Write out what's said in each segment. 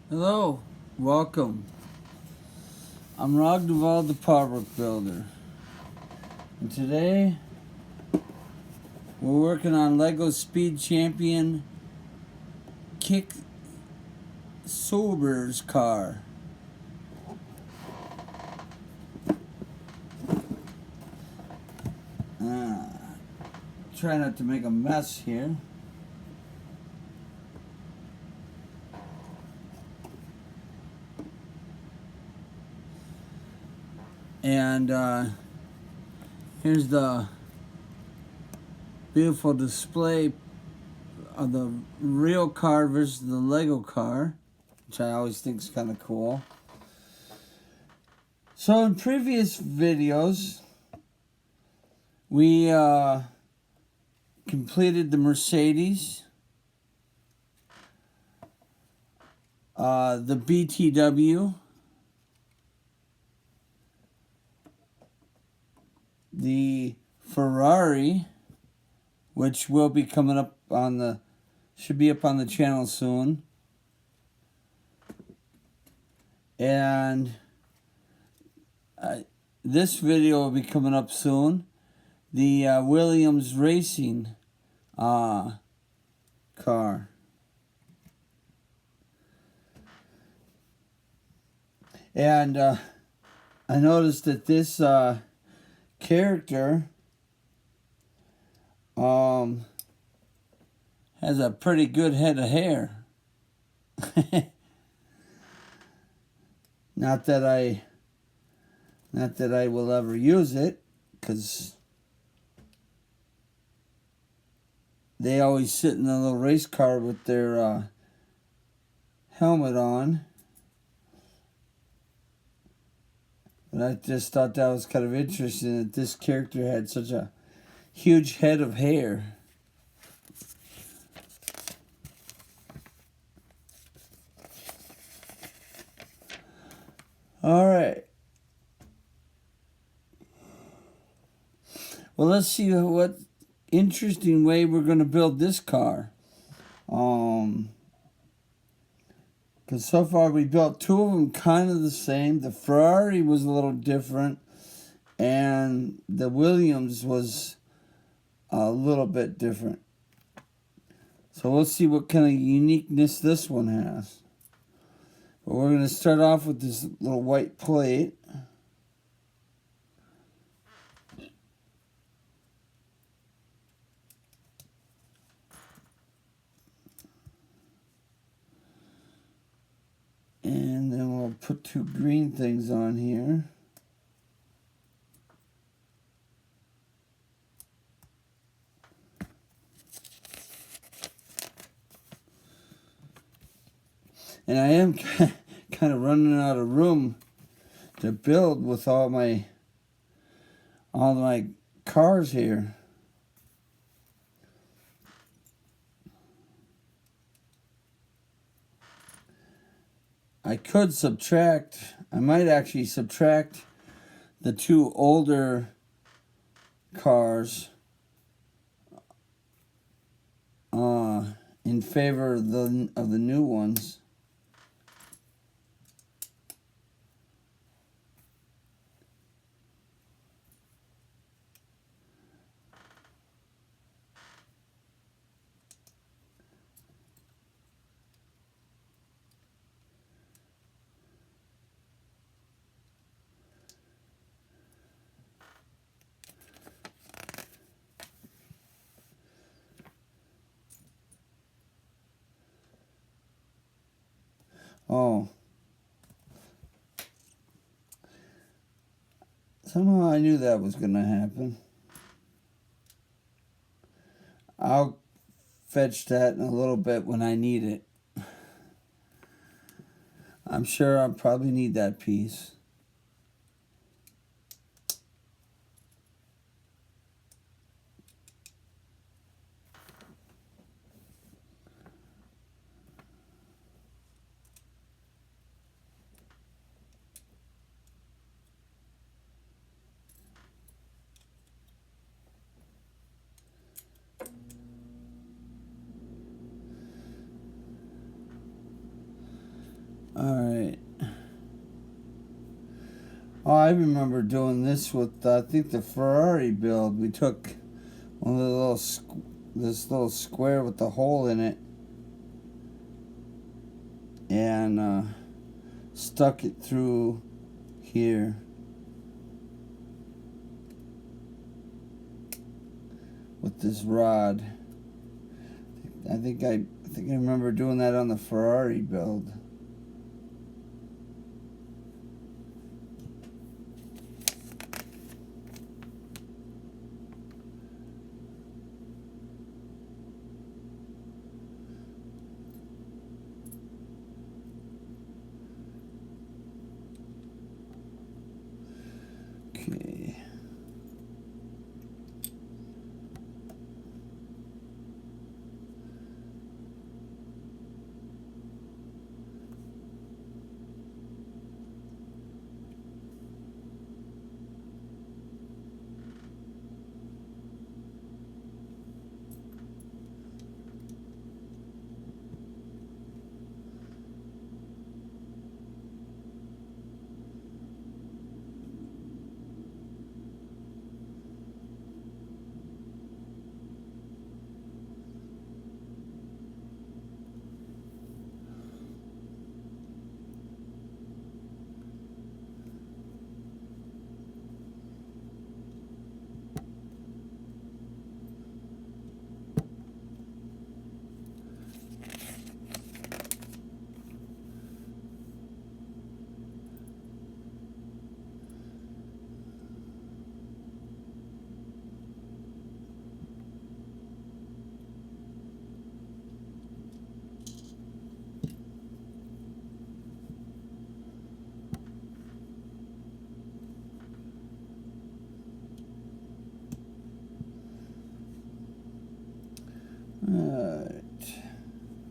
Hello, welcome. I'm Ragdoval the Powerbook Builder. And today we're working on Lego Speed Champion Kick Sauber's car. Try not to make a mess here. And here's the beautiful display of the real car versus the Lego car, which I always think is kind of cool. So in previous videos, we completed the Mercedes, the BTW, the Ferrari, which will be coming up on the, should be up on the channel soon, and this video will be coming up soon, the Williams Racing car. And I noticed that this character has a pretty good head of hair. Not that I will ever use it, because they always sit in a little race car with their helmet on. But I just thought that was kind of interesting that this character had such a huge head of hair. All right. Well, let's see what interesting way we're going to build this car. Because so far we built two of them kind of the same. The Ferrari was a little different, and the Williams was a little bit different. So we'll see what kind of uniqueness this one has. But we're going to start off with this little white plate. And then we'll put two green things on here. And I am kind of running out of room to build with all my cars here. I could subtract, I might actually subtract the two older cars in favor of the new ones. Oh. Somehow I knew that was going to happen. I'll fetch that in a little bit when I need it. I'm sure I'll probably need that piece. Alright. Oh, I remember doing this with, I think, the Ferrari build. We took one of the this little square with the hole in it and stuck it through here with this rod. I think I remember doing that on the Ferrari build. Okay. Alright.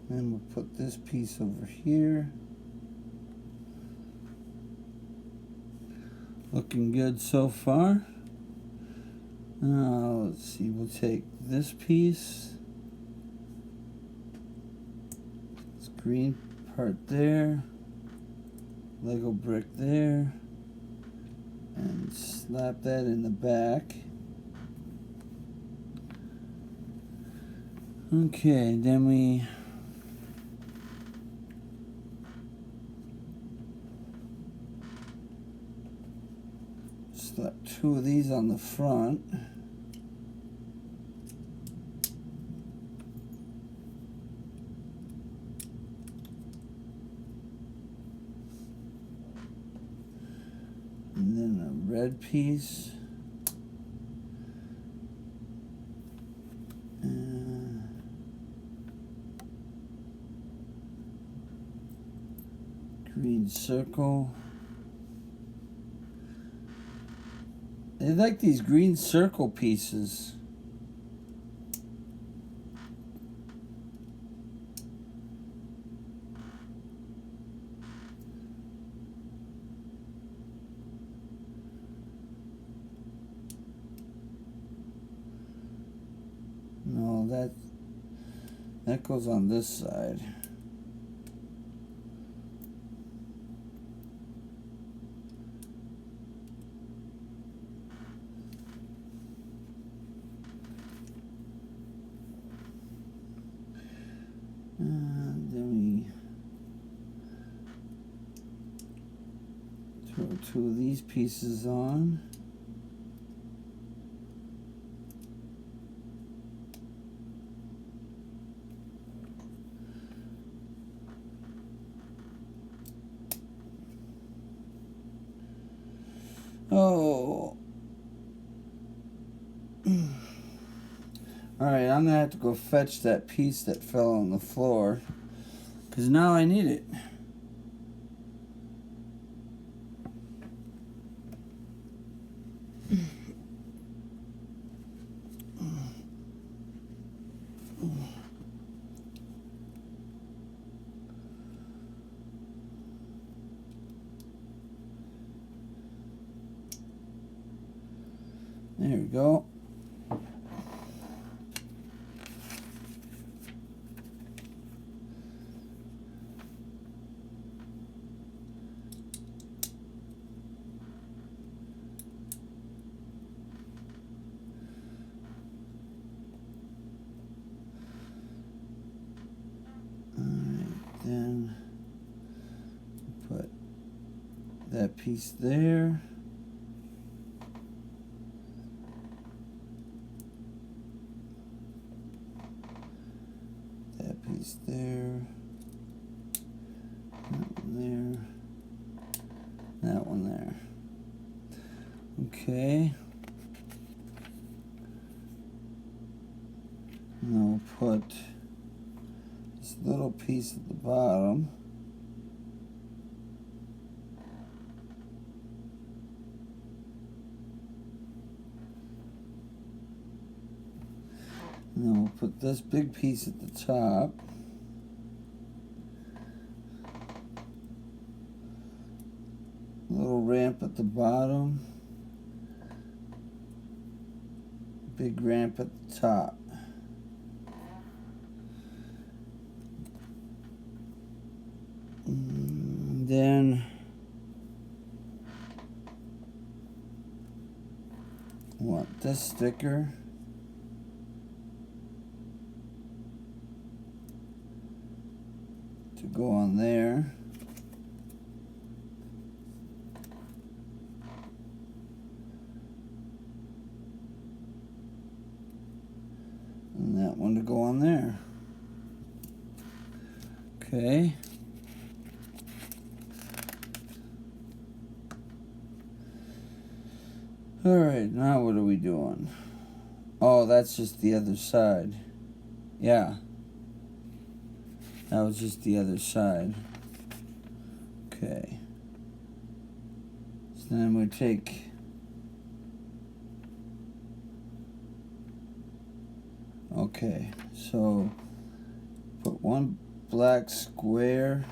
Then we'll put this piece over here. Looking good so far. Now, let's see, we'll take this piece. This green part there. Lego brick there. And slap that in the back. Okay, then we slap two of these on the front. And then a red piece. Green circle. I like these green circle pieces. No, that goes on this side. And then we throw two of these pieces on. Oh. Alright, I'm going to have to go fetch that piece that fell on the floor, because now I need it. There we go. Put that piece there. That piece there. That one there. That one there. Okay. Now we'll put this little piece at the bottom. And then we'll put this big piece at the top. Little ramp at the bottom. Big ramp at the top. And then I want this sticker. To go on there. And that one to go on there. Okay. Alright, now what are we doing? Oh, that's just the other side. Yeah. That was just the other side. Okay. So then we take okay, so put one black square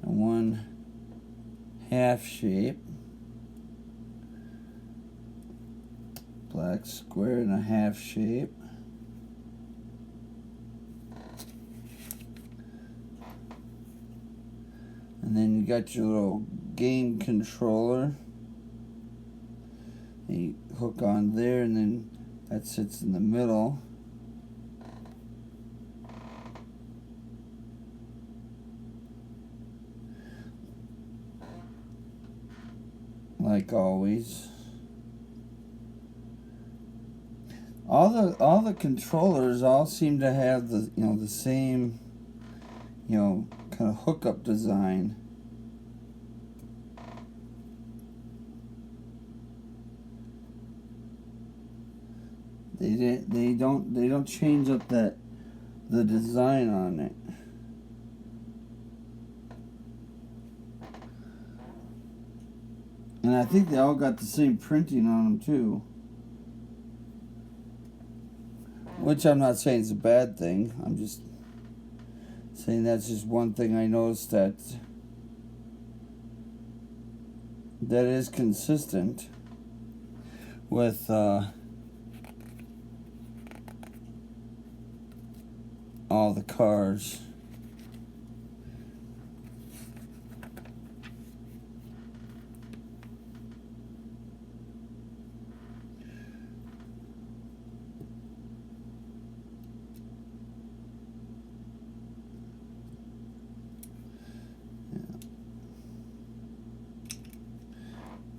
and one half shape. Black square and a half shape. And then you got your little game controller. And you hook on there, and then that sits in the middle. Like always. All the controllers all seem to have the the same kind of hookup design. They don't change up the design on it. And I think they all got the same printing on them too. Which I'm not saying is a bad thing. I'm just saying that's just one thing I noticed that is consistent with all the cars.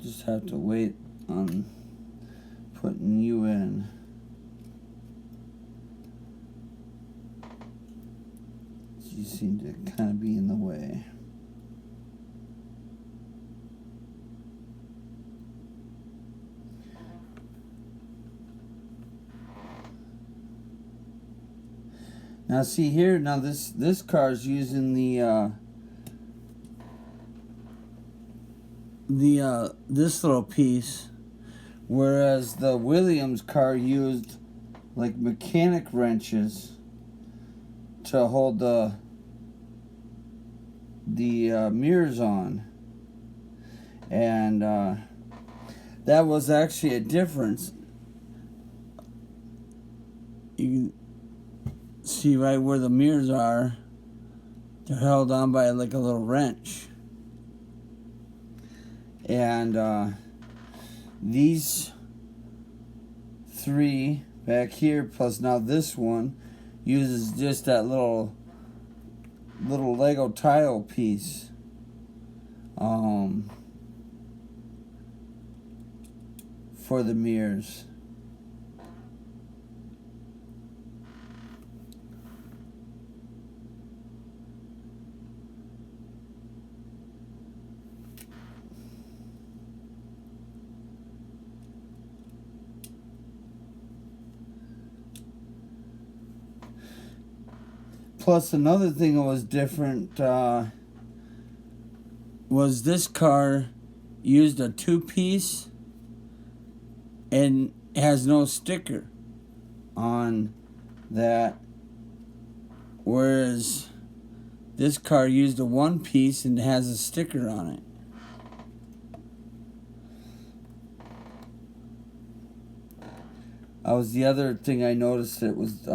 Just have to wait on putting you in. You seem to kind of be in the way. Now see here, now this car is using this little piece, whereas the Williams car used like mechanic wrenches to hold the mirrors on, and that was actually a difference. You can see right where the mirrors are, they're held on by like a little wrench. And these three back here, plus now this one, uses just that little Lego tile piece. um, for the mirrors. Plus, another thing that was different was this car used a two-piece and has no sticker on that, whereas this car used a one-piece and has a sticker on it. That was the other thing I noticed that was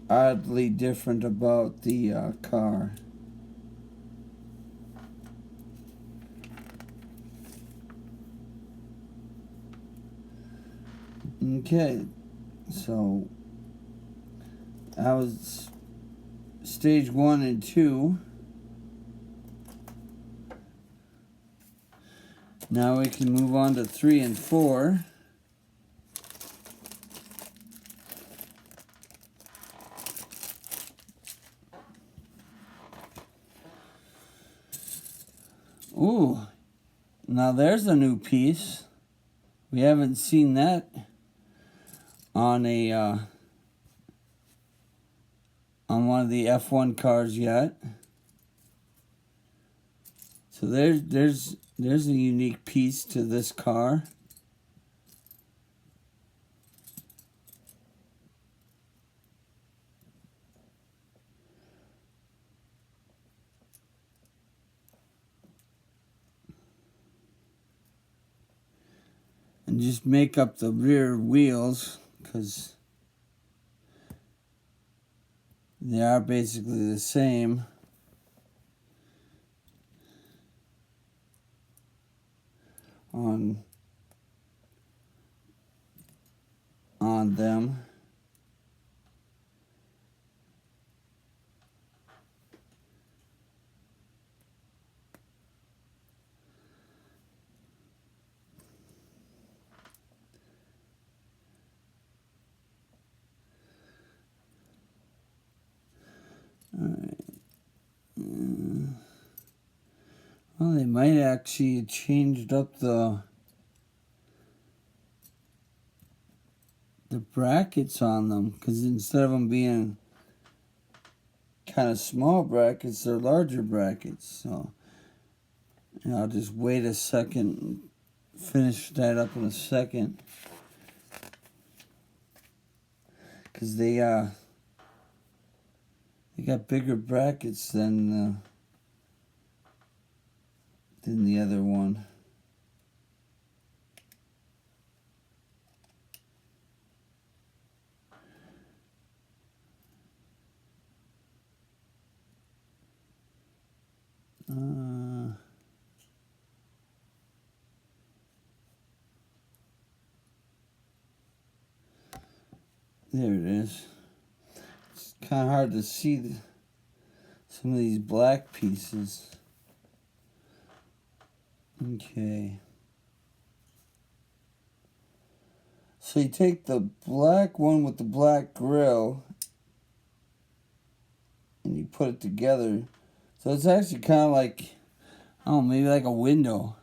oddly different about the car. Okay, so that was stage 1 and 2. Now we can move on to 3 and 4. Ooh, now there's a new piece. We haven't seen that on a on one of the F1 cars yet. So there's a unique piece to this car. And just make up the rear wheels, because they are basically the same. On them. Alright. Well, they might actually have changed up the brackets on them, because instead of them being kind of small brackets, they're larger brackets. So I'll just wait a second and finish that up in a second, because they got bigger brackets than the other one. There it is. It's kind of hard to see some of these black pieces. Okay. So you take the black one with the black grill and you put it together. So it's actually kind of like, oh, maybe like a window.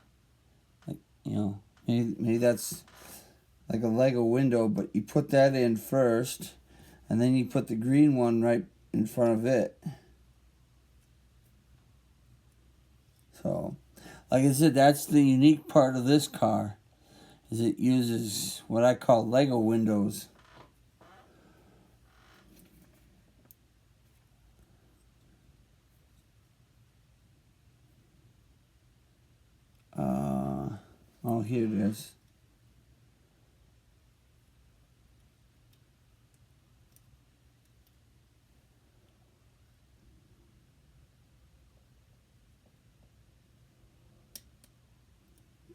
Like, you know, maybe that's like a Lego window, but you put that in first, and then you put the green one right in front of it. So, like I said, that's the unique part of this car, is it uses what I call Lego windows. Oh, here it is.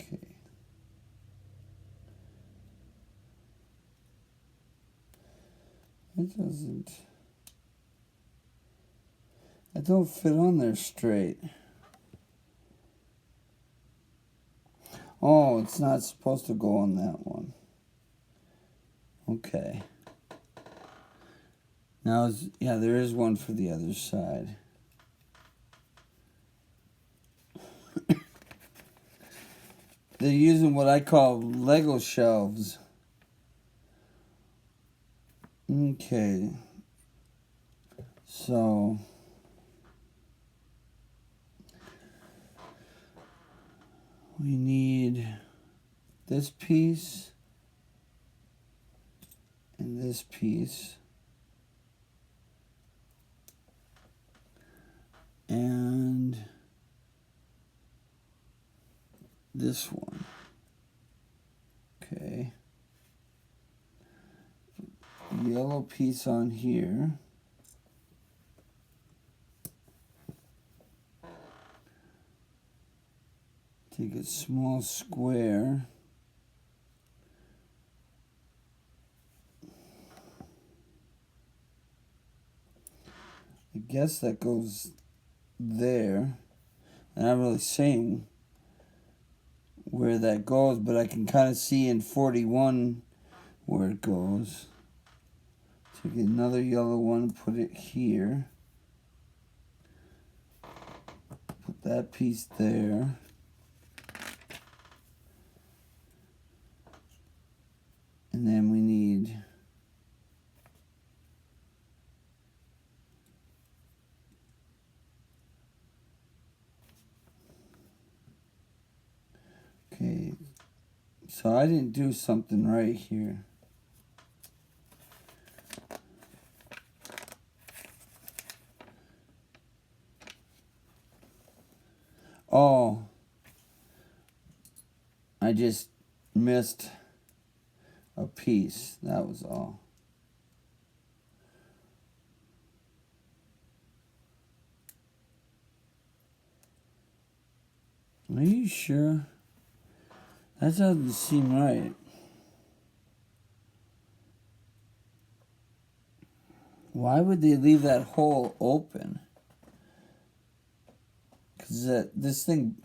Okay. It don't fit on there straight. Oh, it's not supposed to go on that one. Okay. Now, yeah, there is one for the other side. They're using what I call Lego shelves. Okay. So we need this piece and this piece and this one. Okay. Yellow piece on here. Take a small square. I guess that goes there. I'm not really saying where that goes, but I can kind of see in 41 where it goes. Take another yellow one, put it here. Put that piece there. And then we need okay, so I didn't do something right here. Oh, I just missed a piece, that was all. Are you sure? That doesn't seem right. Why would they leave that hole open? Because this thing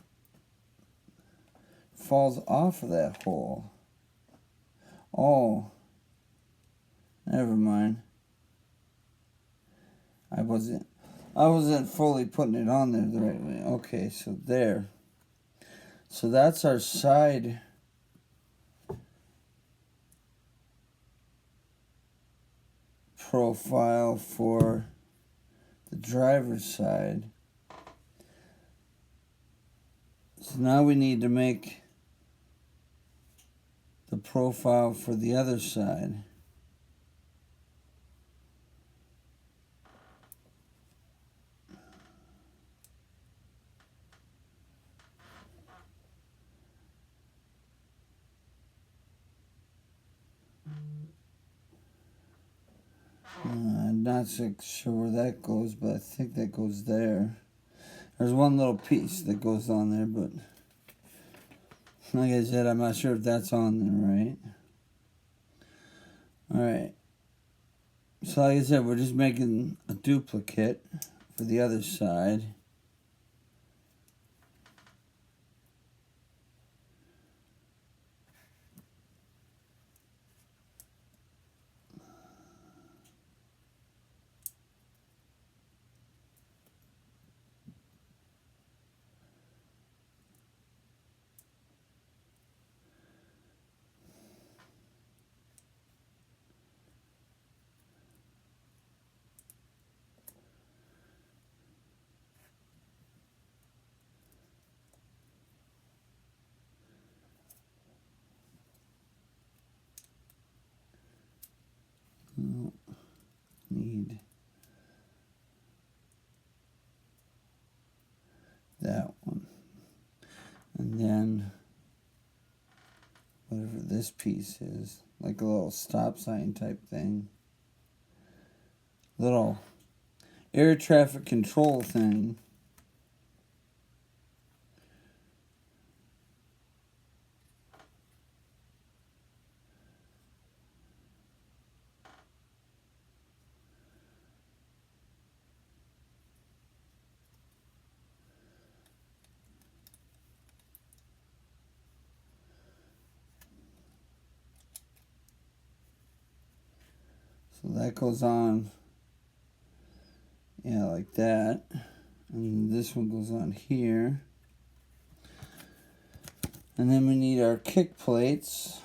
falls off of that hole. Oh, never mind. I wasn't fully putting it on there the right way. Okay, so there. So that's our side profile for the driver's side. So now we need to make the profile for the other side. I'm not so sure where that goes, but I think that goes there. There's one little piece that goes on there, but like I said, I'm not sure if that's on there, right? Alright. So like I said, we're just making a duplicate for the other side. Need that one. And then whatever this piece is, like a little stop sign type thing. Little air traffic control thing. So that goes on, yeah, like that. And this one goes on here. And then we need our kick plates.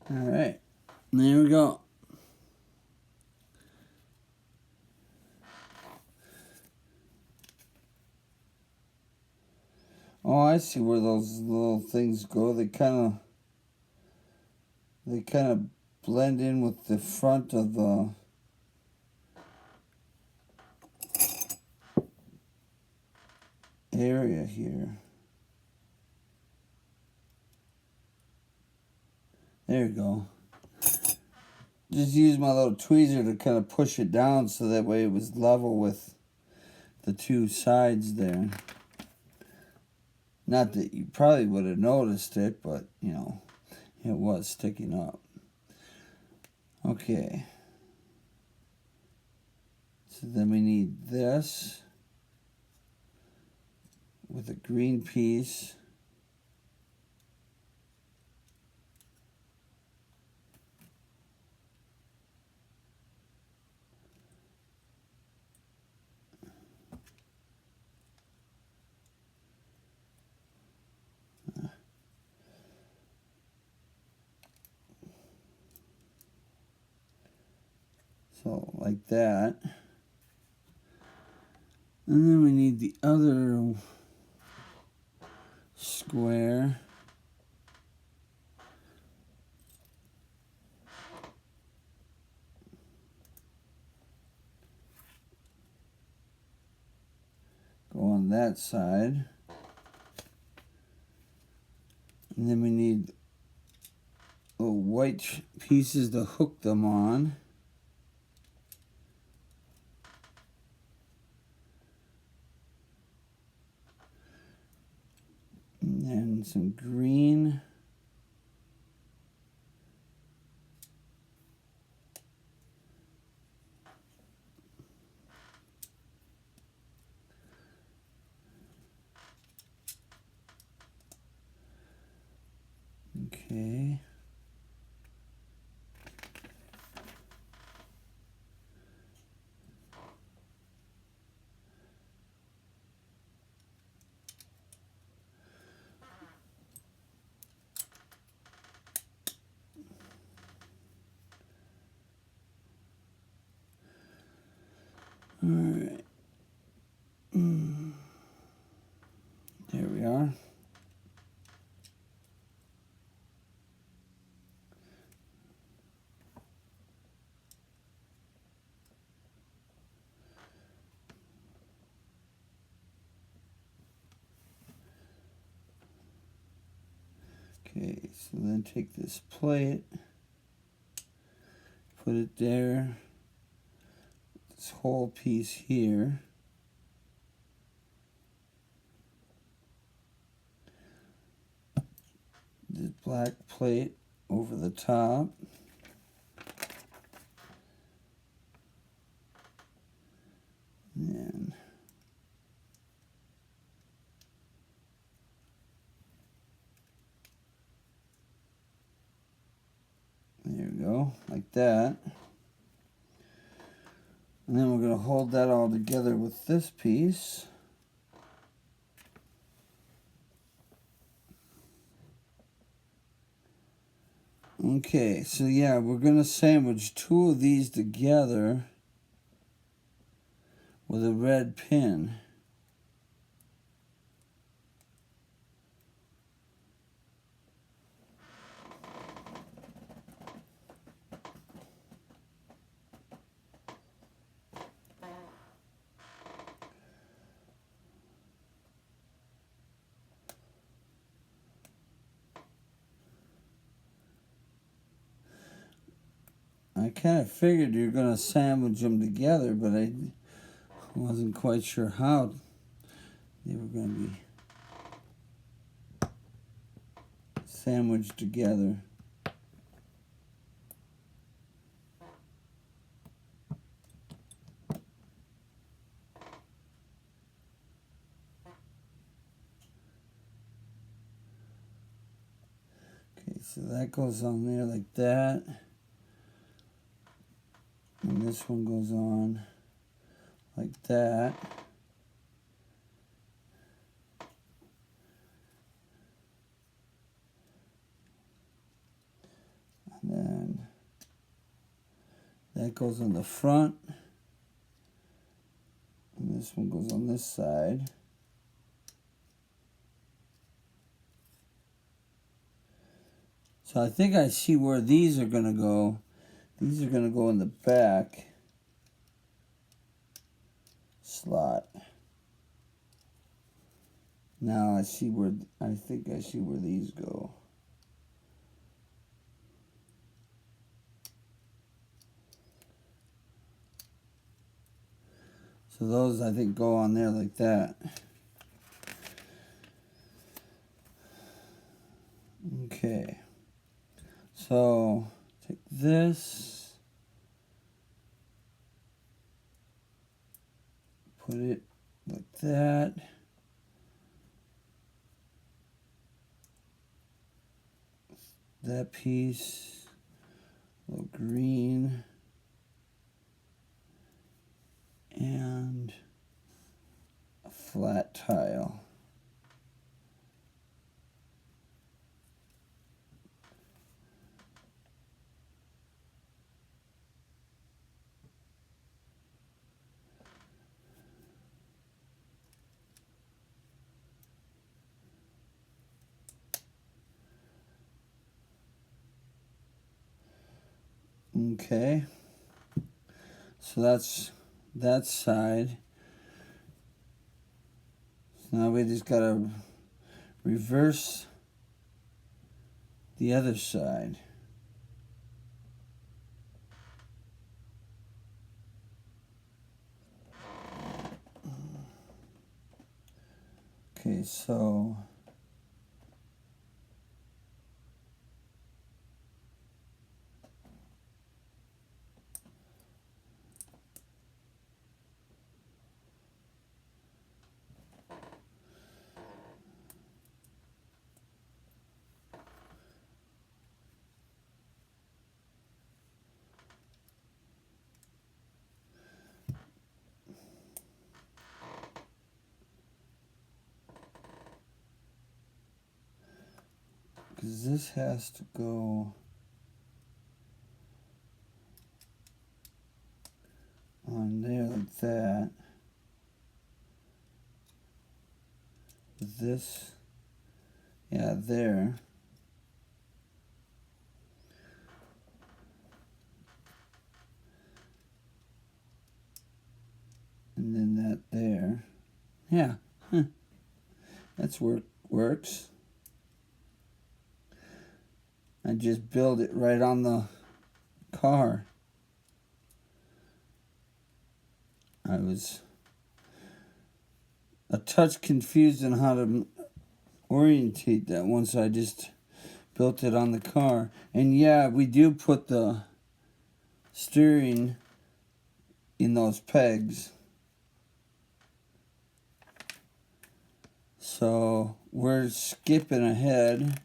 All right, there we go. Oh, I see where those little things go. They kind of blend in with the front of the area here. There you go. Just use my little tweezer to kind of push it down so that way it was level with the two sides there. Not that you probably would have noticed it, but, you know, it was sticking up. Okay. So then we need this with a green piece. So, like that. And then we need the other square. Go on that side. And then we need little white pieces to hook them on. And then some green. Okay. All right. There we are. Okay, so then take this plate, put it there, this whole piece here. This black plate over the top. And there we go, like that. And then we're going to hold that all together with this piece. Okay, so yeah, we're going to sandwich two of these together with a red pin. kind of figured you're going to sandwich them together, but I wasn't quite sure how they were going to be sandwiched together. Okay, so that goes on there like that. And this one goes on like that. And then that goes on the front. And this one goes on this side. So I think I see where these are going to go. These are going to go in the back slot. Now I see where, I think I see where these go. So those, I think, go on there like that. Okay. So, take this, put it like that. That piece, a little green, and a flat tile. Okay, so that's that side. So now we just gotta reverse the other side. Okay, so because this has to go on there like that. This, yeah, there. And then that there. Yeah, that's works. I just build it right on the car. I was a touch confused on how to orientate that once I just built it on the car. And yeah, we do put the steering in those pegs. So we're skipping ahead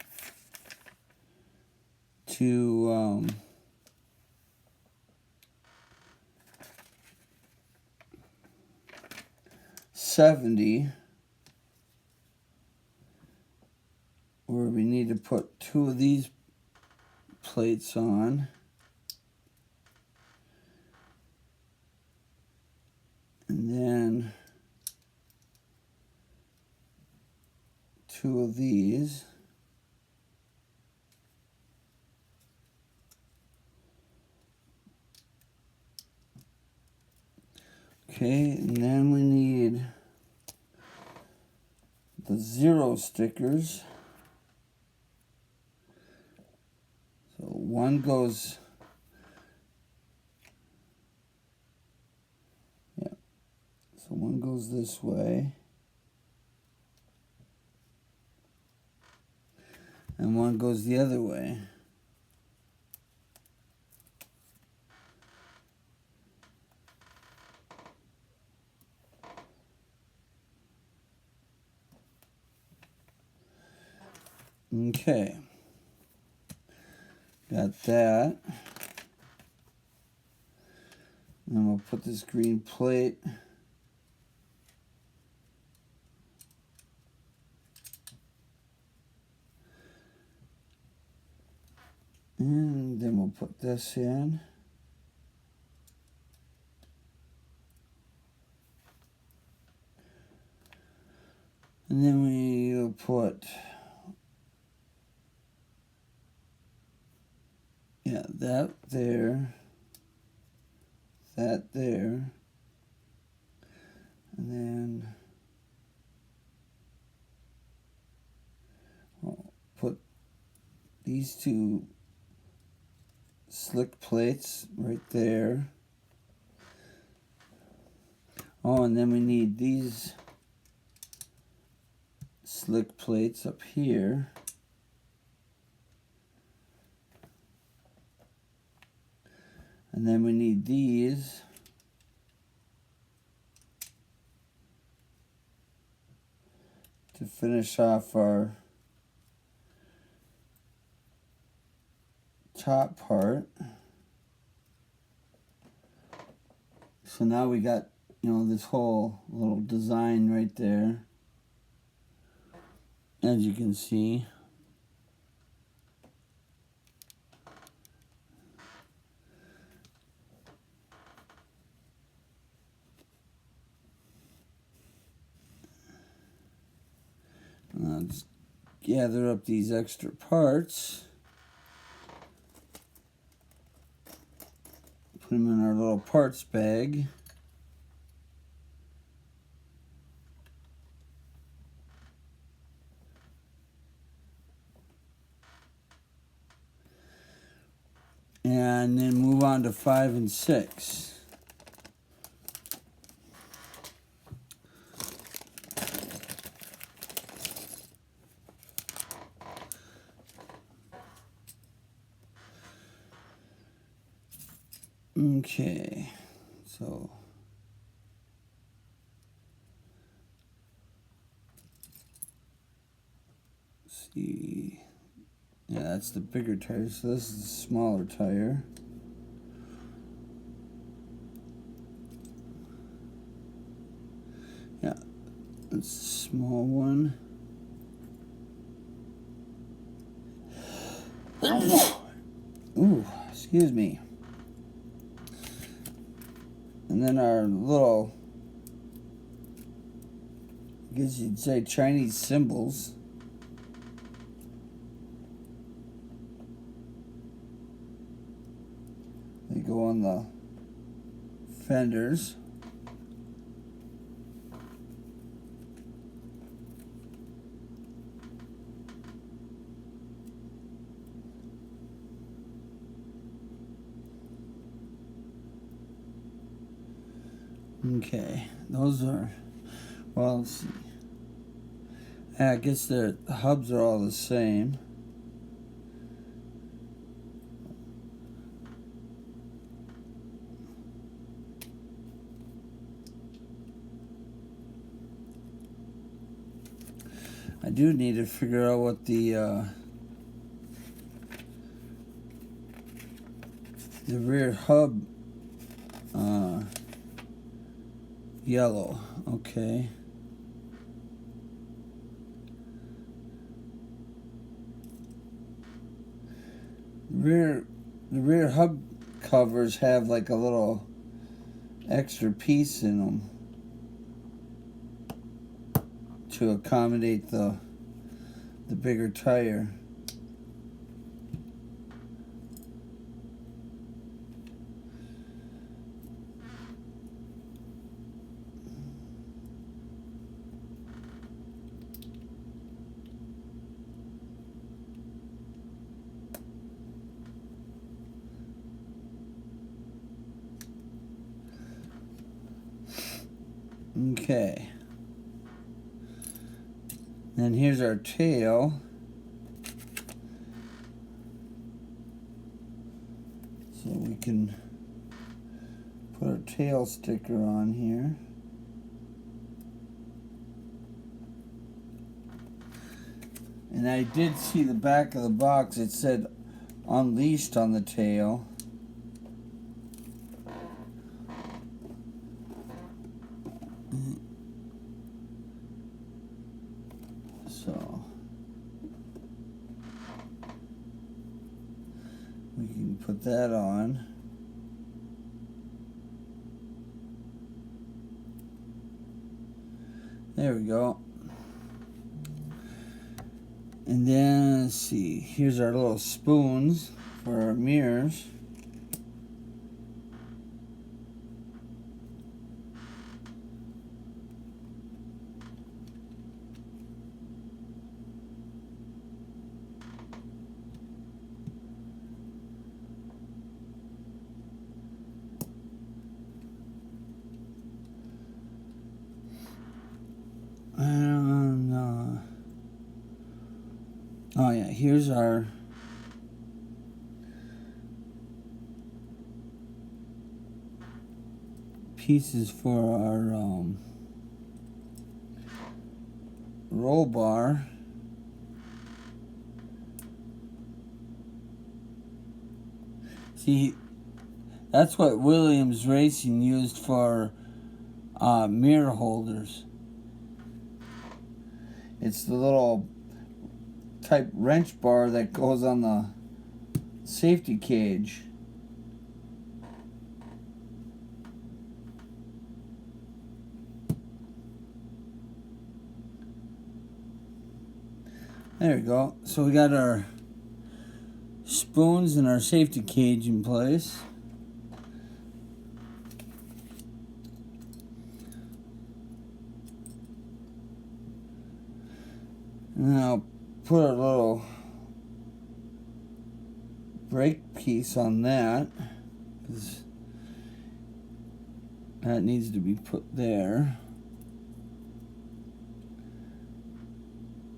to 70, where we need to put 2 of these plates on. And then 2 of these. Okay, and then we need the 0 stickers. So one goes one goes this way. And one goes the other way. Okay. Got that. Then we'll put this green plate and then we'll put this in. And then we'll put, that there, that there, and then I'll put these two slick plates right there. Oh, and then we need these slick plates up here. And then we need these. To finish off our top part. So now we got, this whole little design right there, as you can see. I'll just gather up these extra parts, put them in our little parts bag. And then move on to 5 and 6. Okay, so see, that's the bigger tire, so this is the smaller tire. Yeah, that's the small one. Ooh, excuse me. And then our little, I guess you'd say, Chinese symbols. They go on the fenders. Okay, those are, well, let's see. I guess the hubs are all the same. I do need to figure out what the rear hub, yellow, okay. The rear hub covers have like a little extra piece in them to accommodate the bigger tire. Okay. Then here's our tail. So we can put our tail sticker on here. And I did see the back of the box. It said Unleashed on the tail. So we can put that on. There we go. And then, let's see, here's our little spoons for our mirrors. Oh yeah, here's our pieces for our roll bar. See, that's what Williams Racing used for mirror holders. It's the little type wrench bar that goes on the safety cage. There we go. So we got our spoons and our safety cage in place. And I'll put a little brake piece on that, because that needs to be put there.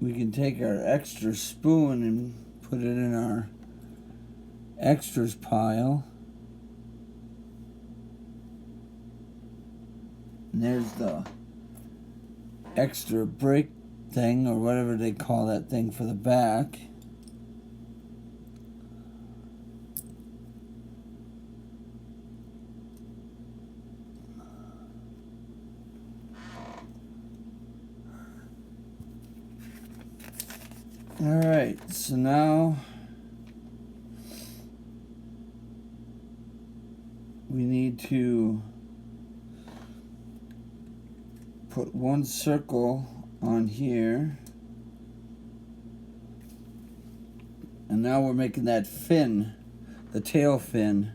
We can take our extra spoon and put it in our extras pile. And there's the extra brake thing, or whatever they call that thing for the back. Alright, so now we need to put one circle on here. And now we're making that fin, the tail fin.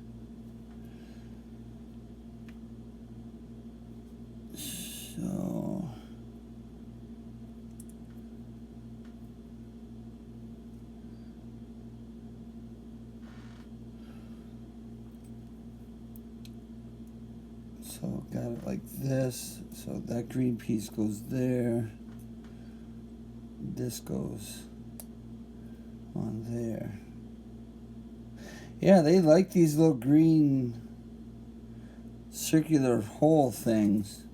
So got it like this. So that green piece goes there. This goes on there. Yeah, they like these little green circular hole things.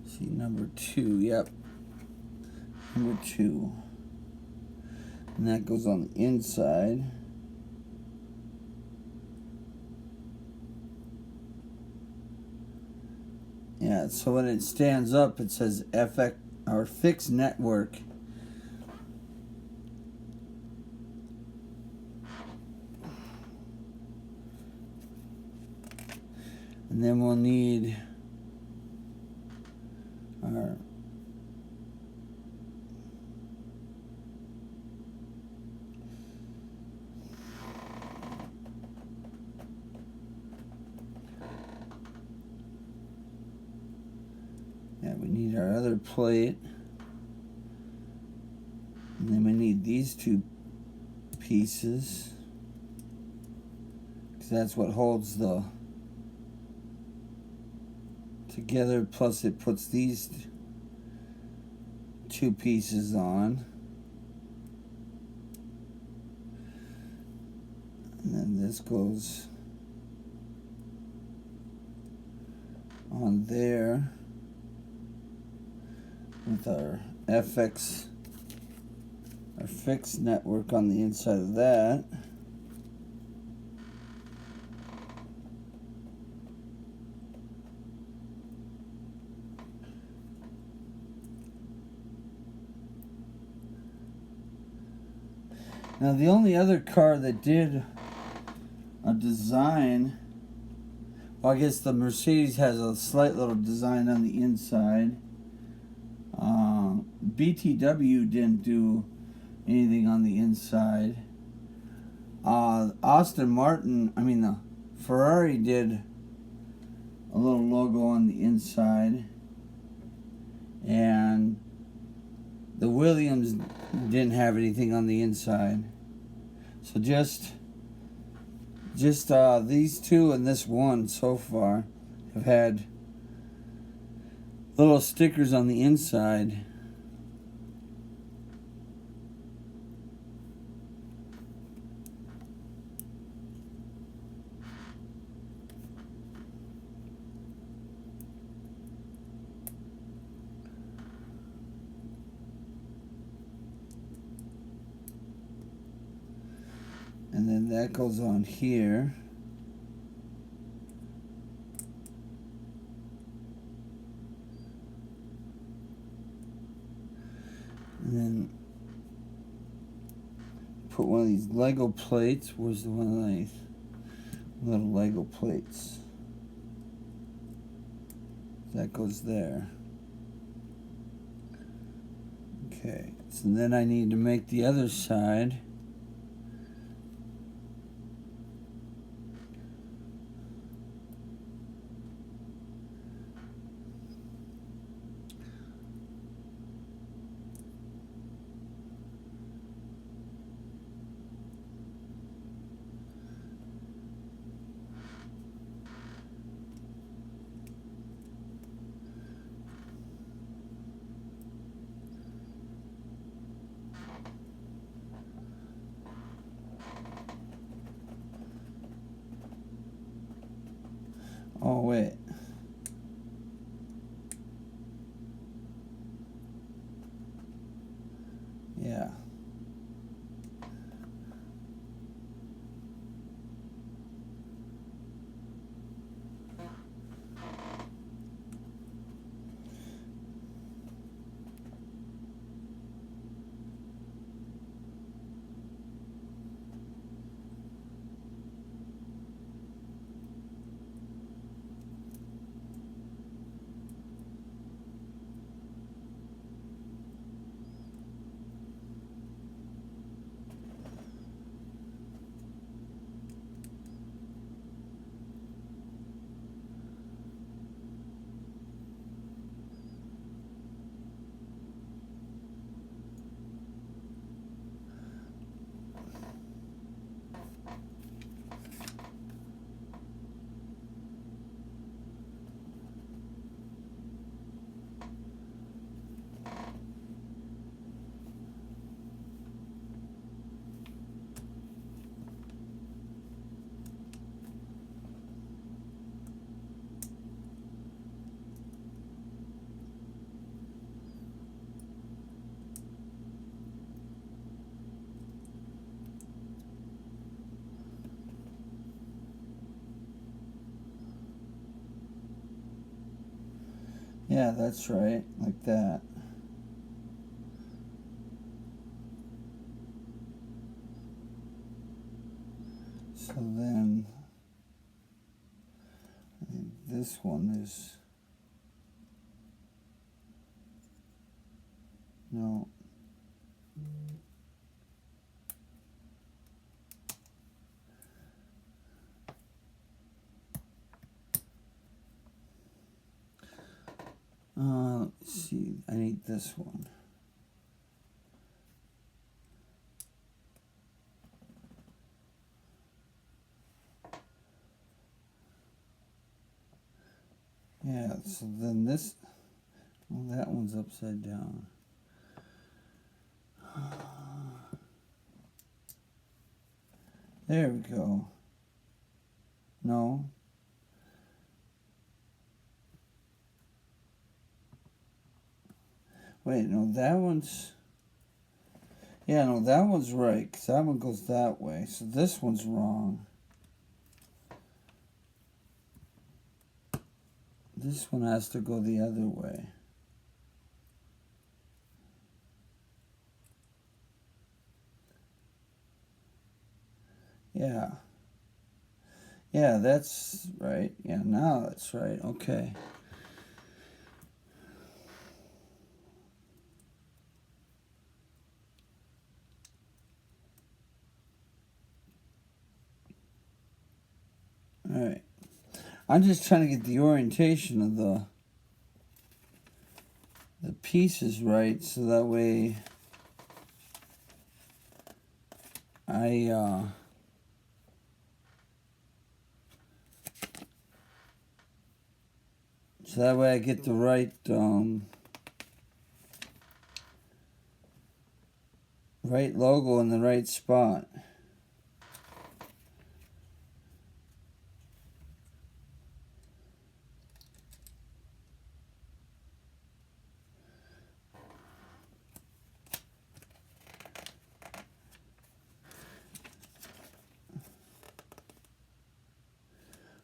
See, number 2, yep. Number 2. And that goes on the inside. Yeah, so when it stands up, it says FX or fixed network. And then we'll need our we need our other plate. And then we need these 2 pieces. So that's what holds the together, plus it puts these two pieces on. And then this goes on there with our FX, our fixed network on the inside of that. Now the only other car that did a design, well, I guess the Mercedes has a slight little design on the inside. BTW didn't do anything on the inside. Aston Martin, the Ferrari did a little logo on the inside. And the Williams didn't have anything on the inside. So just these two and this one so far have had little stickers on the inside. And then that goes on here. And then put one of these Lego plates. Where's the one of these little Lego plates? That goes there. Okay, so then I need to make the other side. Oh, wait. Yeah. Yeah, that's right, like that. So then, I think this one is, no. Let's see, I need this one. So then this, well, that one's upside down. There we go. No. Wait, no, that one's... Yeah, no, that one's right, because that one goes that way. So this one's wrong. This one has to go the other way. Yeah. Yeah, that's right. Yeah, now that's right. Okay. All right. I'm just trying to get the orientation of the pieces right, so that way I get the right right logo in the right spot.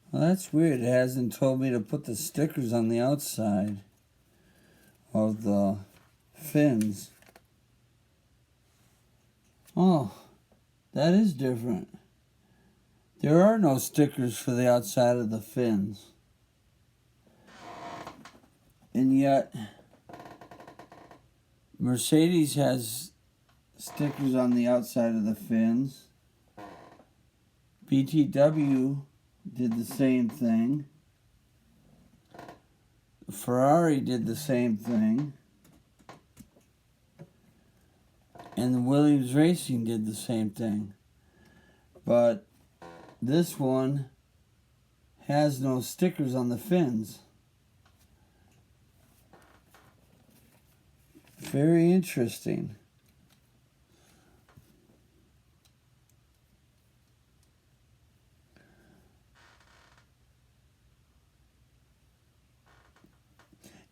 Well, that's weird. It hasn't told me to put the stickers on the outside of the fins. Oh, that is different. There are no stickers for the outside of the fins. And yet, Mercedes has stickers on the outside of the fins. BTW did the same thing. Ferrari did the same thing. And the Williams Racing did the same thing. But this one has no stickers on the fins. Very interesting.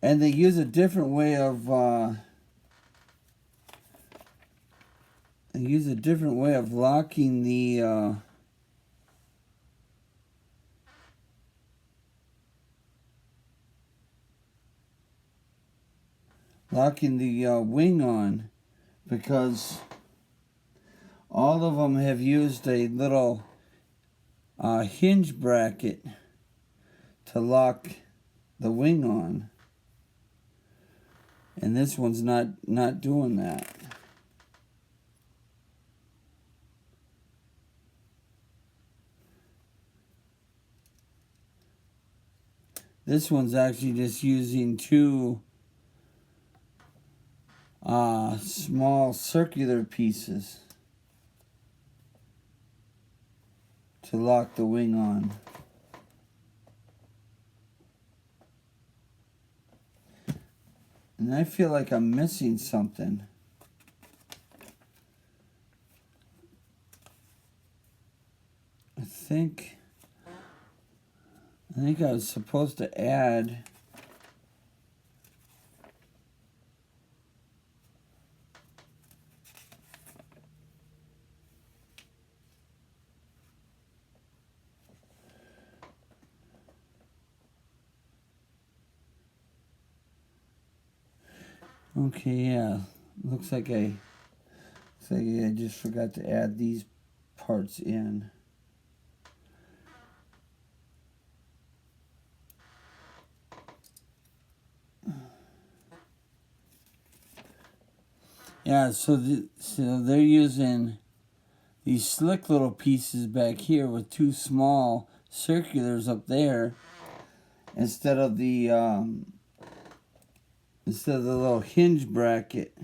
And they use a different way of locking the wing on, because all of them have used a little hinge bracket to lock the wing on, and this one's not doing that. This one's actually just using two small circular pieces to lock the wing on. And I feel like I'm missing something. I think I was supposed to add okay, yeah. Looks like I just forgot to add these parts in. Yeah, so they're using these slick little pieces back here with two small circulars up there instead of the little hinge bracket.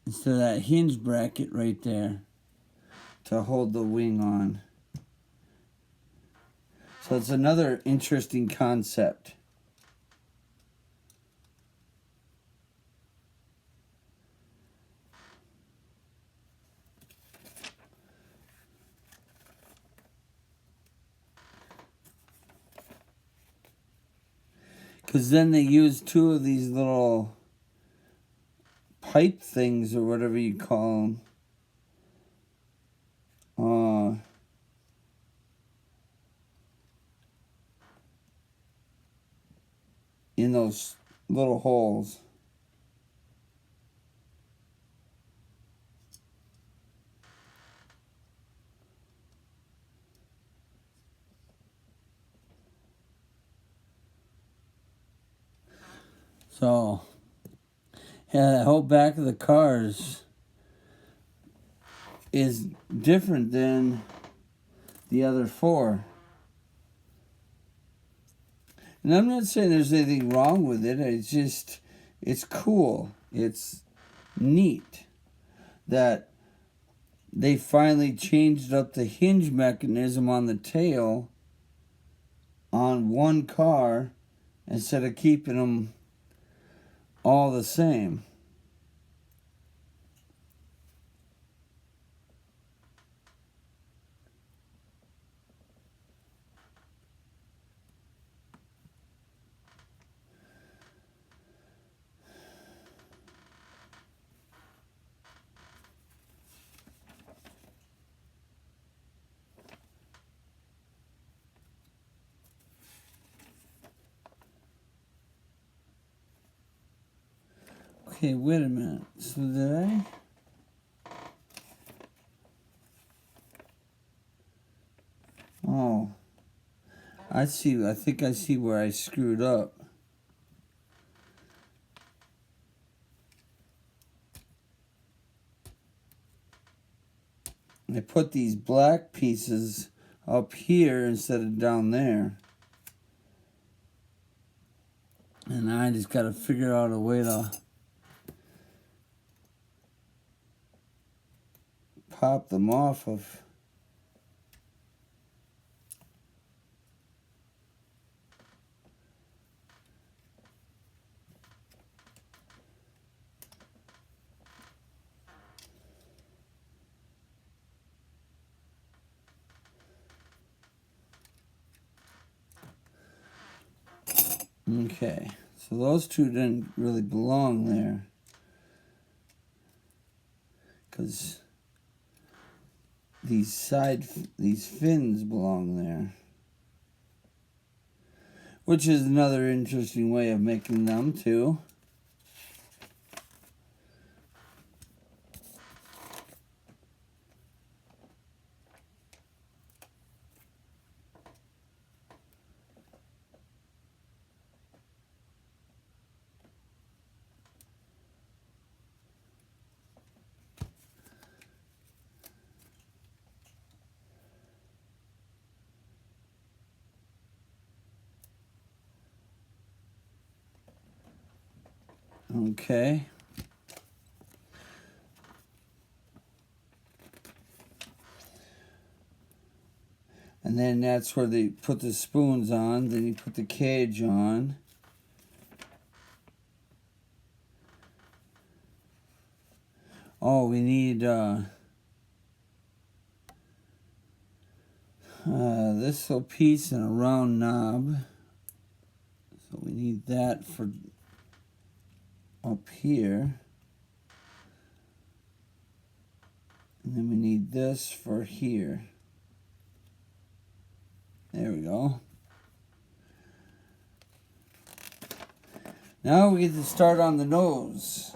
Instead of that hinge bracket right there. to hold the wing on. So it's another interesting concept. Because then they use two of these little pipe things, or whatever you call them. In those little holes. So, yeah, the whole back of the cars is different than the other four. And I'm not saying there's anything wrong with it. It's just, it's cool. It's neat that they finally changed up the hinge mechanism on the tail on one car instead of keeping them all the same. Okay, wait a minute. So did I? Oh, I see. I think I see where I screwed up. I put these black pieces up here instead of down there. And I just got to figure out a way to pop them off of. Okay, so those two didn't really belong there, because these fins belong there, which is another interesting way of making them too. Okay. And then that's where they put the spoons on. Then you put the cage on. Oh, we need this little piece and a round knob. So we need that for up here. And then we need this for here. There we go. Now we get to start on the nose.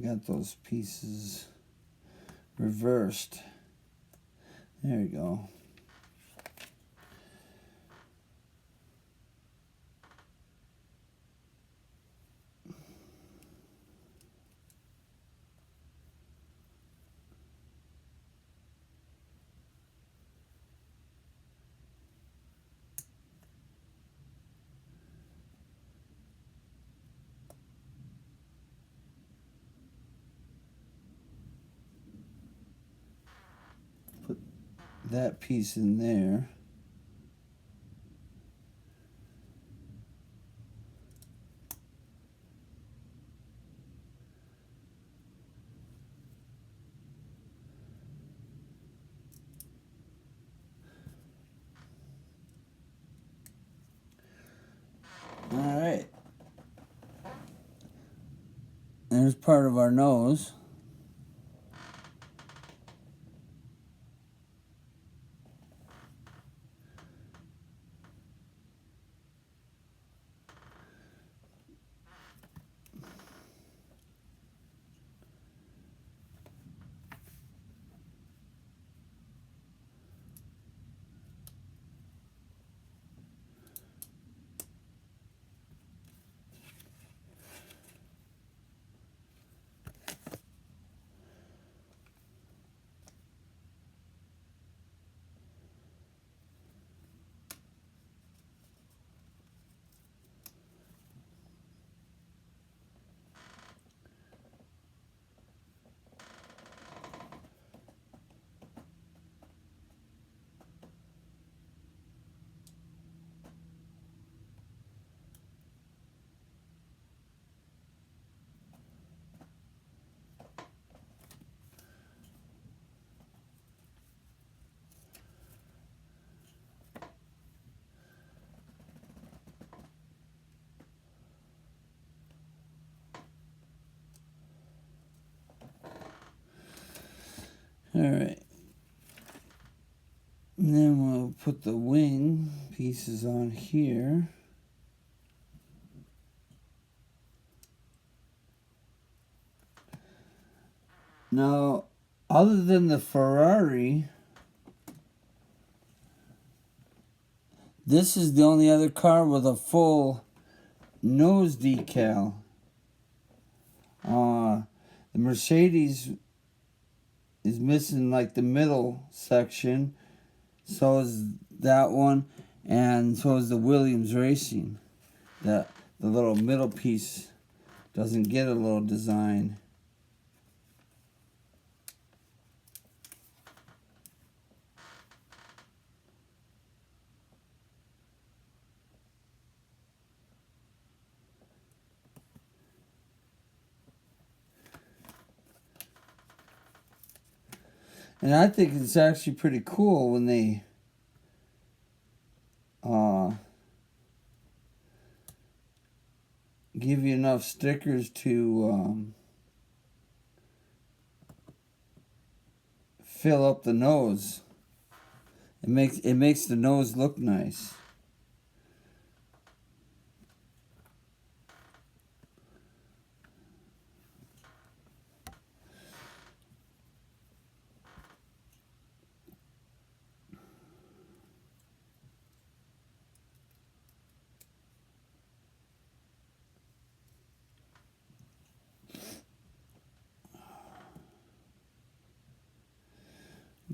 got those pieces reversed. There we go. Put that piece in there. All right. There's part of our nose. All right. And then we'll put the wing pieces on here. Now, other than the Ferrari, this is the only other car with a full nose decal. The Mercedes is missing like the middle section. So is that one, and so is the Williams Racing. The little middle piece doesn't get a little design. And I think it's actually pretty cool when they give you enough stickers to fill up the nose. It makes the nose look nice.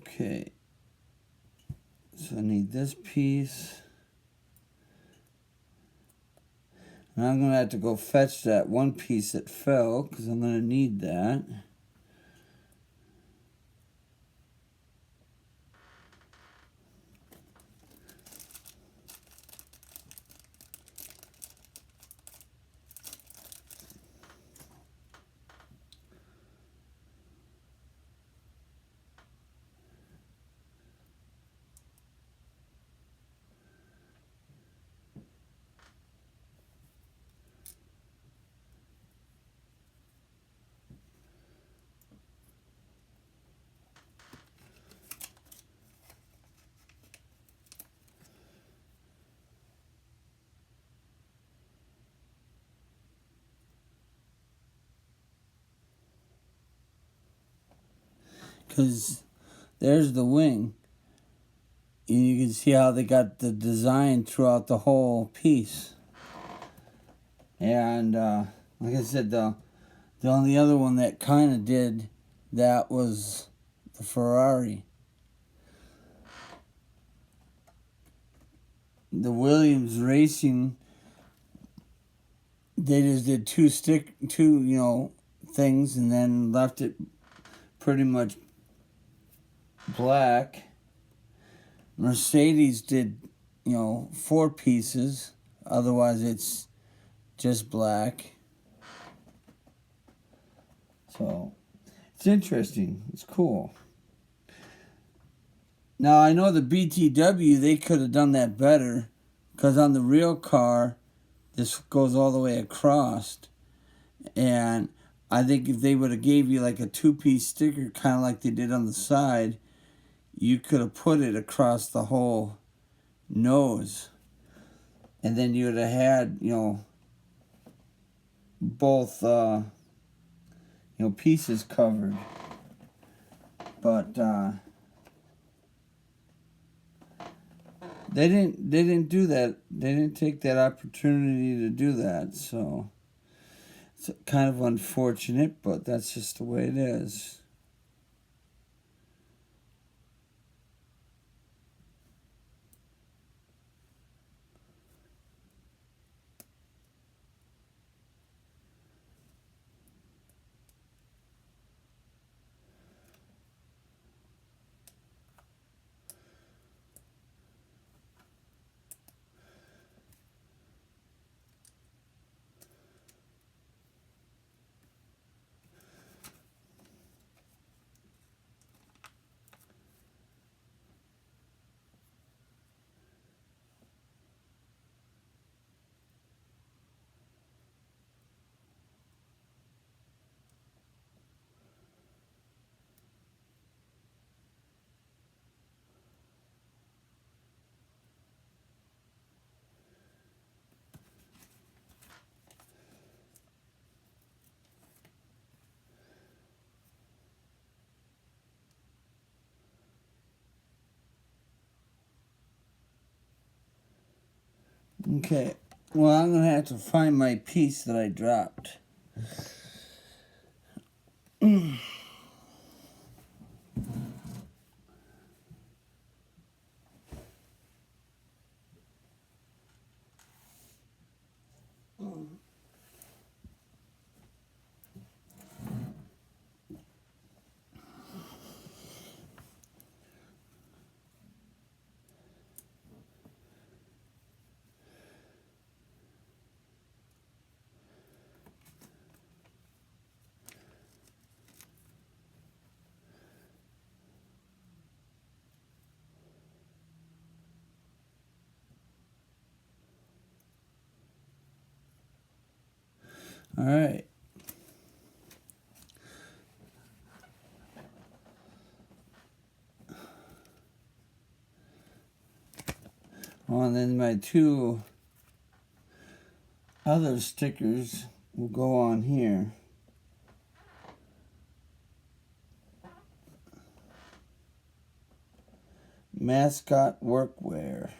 Okay, so I need this piece. And I'm going to have to go fetch that one piece that fell, because I'm going to need that. because there's the wing. And you can see how they got the design throughout the whole piece. And like I said, the only other one that kind of did that was the Ferrari. The Williams Racing, they just did two things and then left it pretty much black. Mercedes did, 4 pieces. Otherwise, it's just black. So, it's interesting. It's cool. Now, I know the BTW, they could have done that better, because on the real car, this goes all the way across. And I think if they would have gave you like a 2-piece sticker, kind of like they did on the side, you could have put it across the whole nose. And then you would have had, both, pieces covered. But, They didn't do that. They didn't take that opportunity to do that. So it's kind of unfortunate, but that's just the way it is. Okay, well, I'm going to have to find my piece that I dropped. All right. Well, and then my 2 other stickers will go on here. Mascot workwear.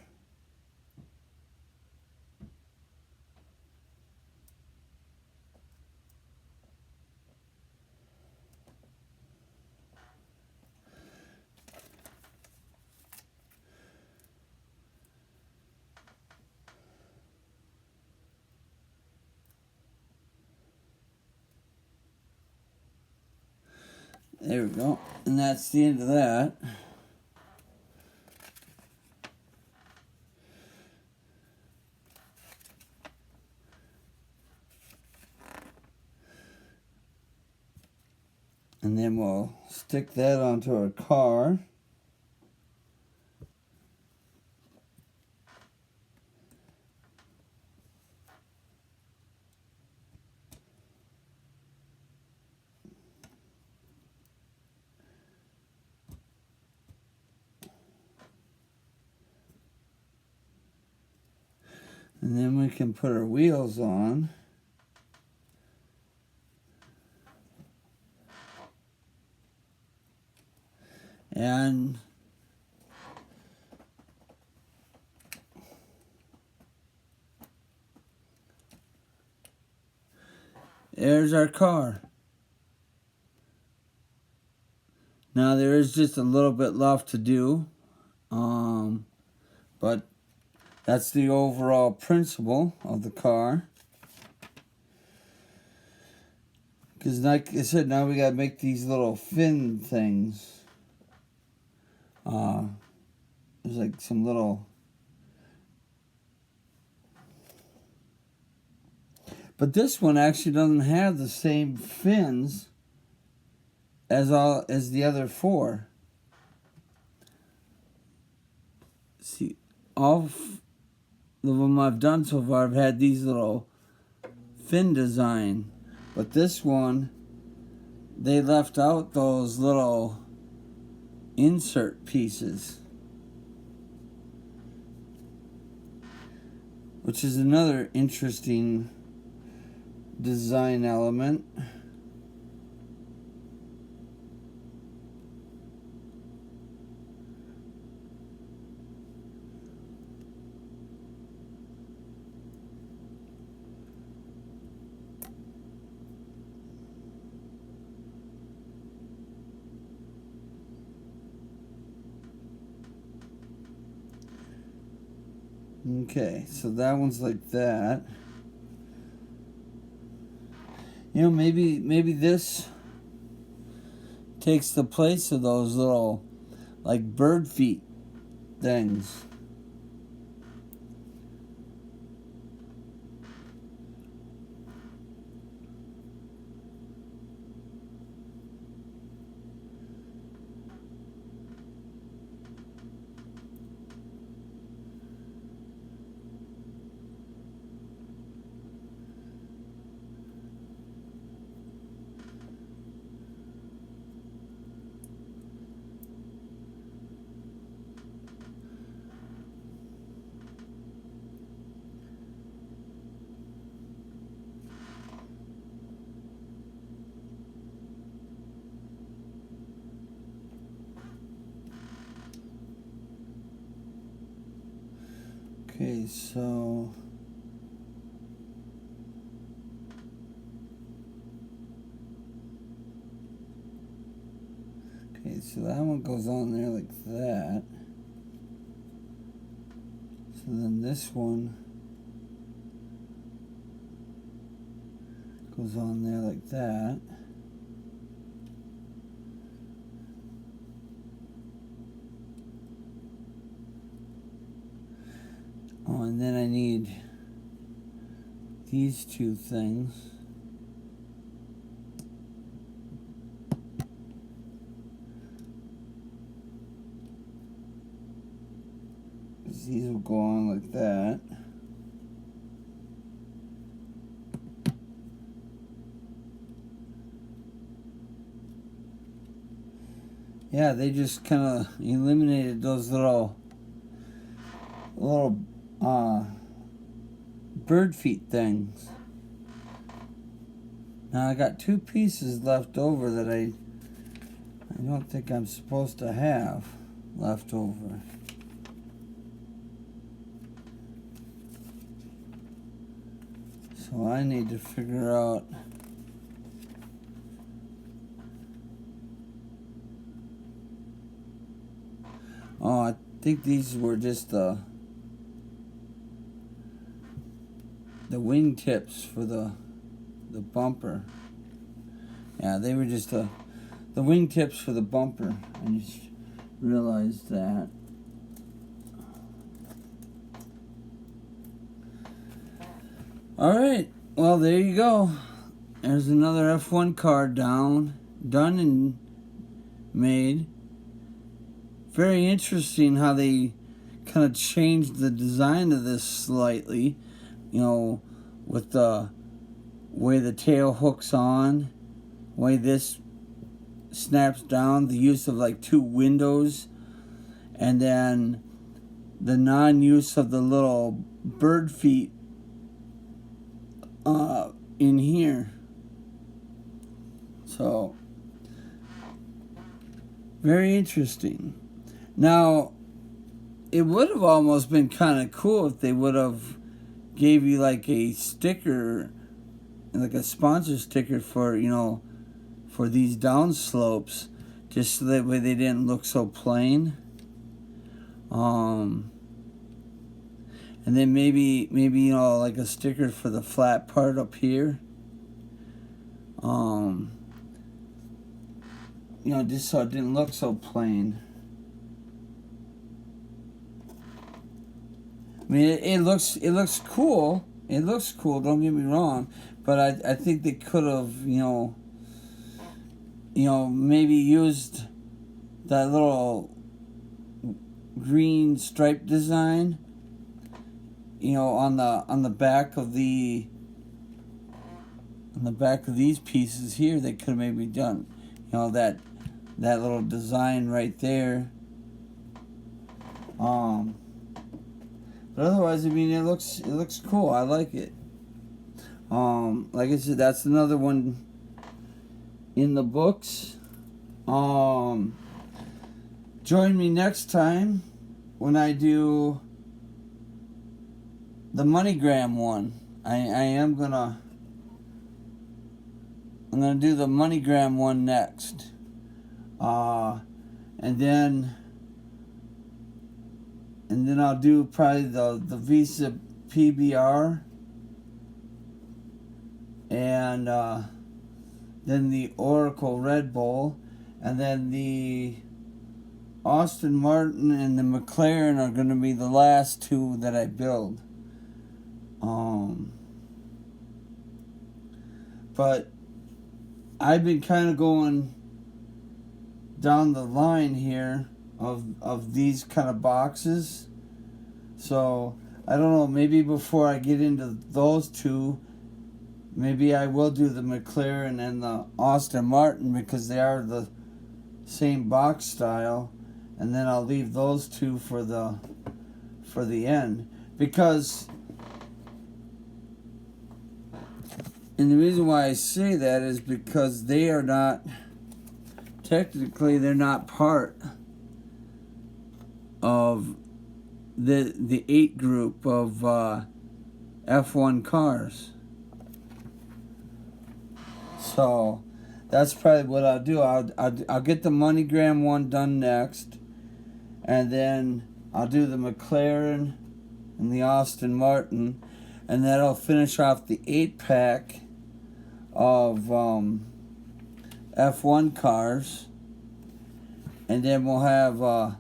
There we go. And that's the end of that. And then we'll stick that onto our car. And then we can put our wheels on. And there's our car. Now there is just a little bit left to do, but that's the overall principle of the car. Because like I said, now we gotta make these little fin things. There's like some little... But this one actually doesn't have the same fins as the other four. See, all of them I've done so far have had these little fin design, but this one, they left out those little insert pieces, which is another interesting design element. Okay, so that one's like that. You know, maybe this takes the place of those little, like, bird feet things. Okay, so that one goes on there like that. So then this one goes on there like that. Oh, and then I need these two things. These will go on like that. Yeah, they just kind of eliminated those little bird feet things. Now I got two pieces left over that I don't think I'm supposed to have left over. So I need to figure out I think these were just the wing tips for the bumper. Yeah, they were just the wing tips for the bumper. I just realized that. Alright, well there you go. There's another F1 car done and made. Very interesting how they kind of changed the design of this slightly. You know, with the way the tail hooks on, way this snaps down, the use of like two windows, and then the non-use of the little bird feet in here. So Very interesting. Now, it would have almost been kind of cool if they would have gave you like a sticker, like a sponsor sticker for, you know, for these down slopes, just so that way they didn't look so plain. And then maybe you know, like a sticker for the flat part up here. You know, just so it didn't look so plain. I mean, it looks cool. It looks cool. Don't get me wrong, but I think they could have, you know, maybe used that little green stripe design, you know, on the back of these pieces here. They could have maybe done, you know, that little design right there. But otherwise, I mean, it looks cool. I like it. Like I said, that's another one in the books. Join me next time when I do the MoneyGram one. I'm gonna do the MoneyGram one next. And then I'll do probably the Visa PBR, and then the Oracle Red Bull, and then the Aston Martin and the McLaren are going to be the last two that I build. But I've been kind of going down the line here of these kind of boxes. So I don't know, maybe before I get into those two, maybe I will do the McLaren and the Aston Martin, because they are the same box style, and then I'll leave those two for the end. Because, and the reason why I say that is because they are not, technically they're not part of the 8 group of F1 cars. So that's probably what I'll do. I'll get the MoneyGram one done next, and then I'll do the McLaren and the Aston Martin, and that'll finish off the 8-pack of F1 cars, and then we'll have a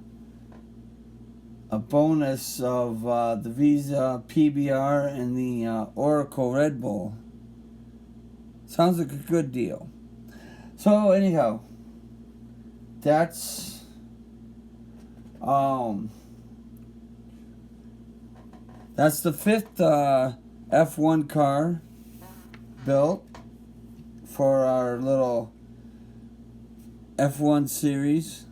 bonus of the Visa PBR and the Oracle Red Bull. Sounds like a good deal. So anyhow, that's the 5th F1 car built for our little F1 series.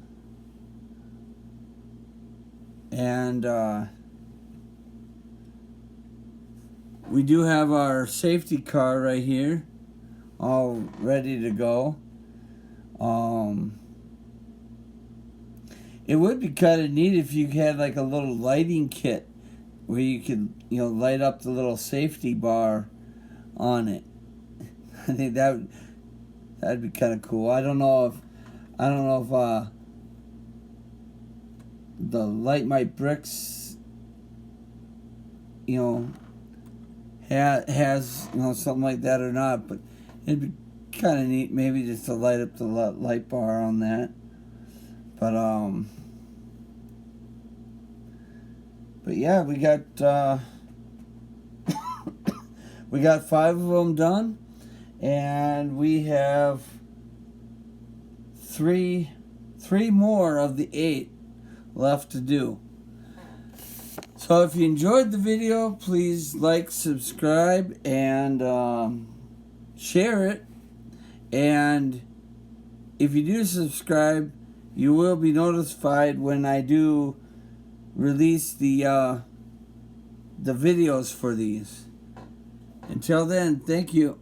And we do have our safety car right here, all ready to go. It would be kind of neat if you had like a little lighting kit where you could, you know, light up the little safety bar on it. I think that'd be kind of cool. I don't know if the Light My Bricks, you know, has you know, something like that or not, but it'd be kind of neat maybe just to light up the light bar on that. But yeah, we got we got 5 of them done, and we have three more of the 8 left to do. So if you enjoyed the video, please like, subscribe, and share it. And if you do subscribe, you will be notified when I do release the videos for these. Until then, thank you.